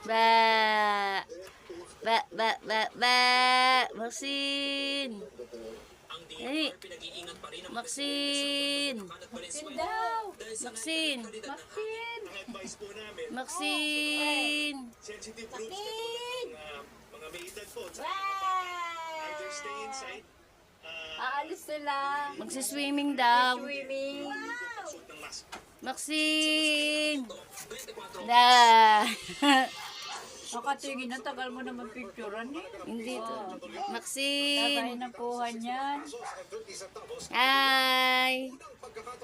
Ba. Ba. Maxine. Hey. Maxine. Maxine daw. Maxine. Maxine. Maxine. Maxine. Aalis sila. Magsiswimming daw. Swimming. Maxine. Da. Nakatingin na, tagal mo naman picturean eh. Hindi to. Maxine. Tagay na kuhan yan. Hi.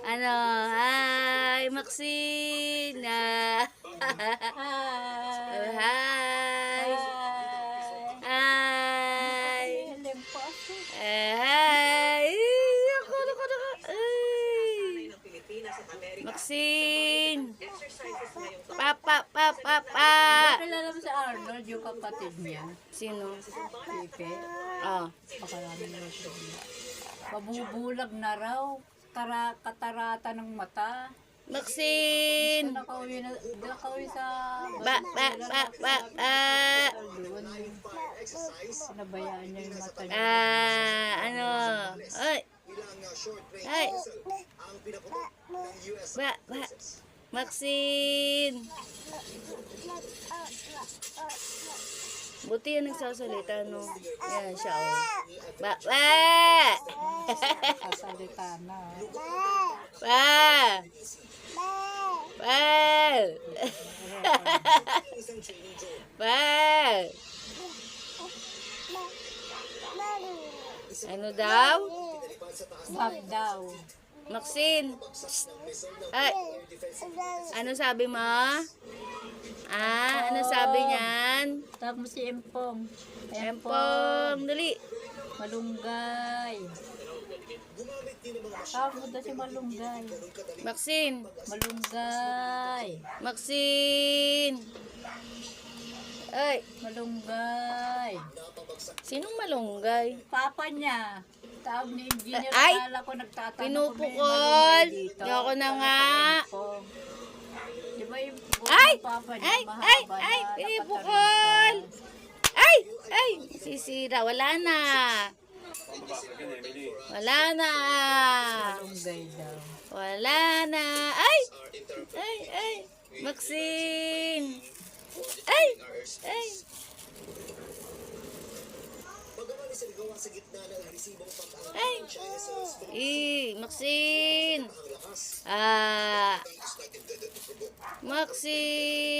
Ano? Hi, Maxine. Ah. Hi. Hi. Hi. Lempas. Hi. Ako. Ay. Maxine. Papa. Kilala mo si Arnold, yung kapatid niya. Sino? Pipe. Oh. Baka namin mo siya. Mabubulag na raw. Katarata ng mata. Maxine. Nakauwi sa... Ba. Sinabayaan niya yung mata niya. Ano? Ay. Ay. Ba. Maxine. Buti yan nagsasalita, no? Yan siya, oh. Ba. Kasalita na. Ba. Ano daw? Bab daw. Maxine. Ay. Ano sabi mo? Ano sabi niyan? Tapos si Empong. Empong, dali. Malunggay. Tawag mo daw si Malunggay. Maxine. Malunggay. Maxine. Ay, Malunggay. sinong malunggay? Papa niya. Tawag ni Engineer. Ay! Akala ko nagtatanong kung may Pinupukol. malunggay dito. Ayoko na nga. Empong. Di ba yung buhok Ay! ng Papa niya Ay! mahaba na Pinupukol. Ay! Sisira. Wala na. Wala na. Malunggay daw. Wala na. Ay! Maxine. Ay! Maxine. Maxine.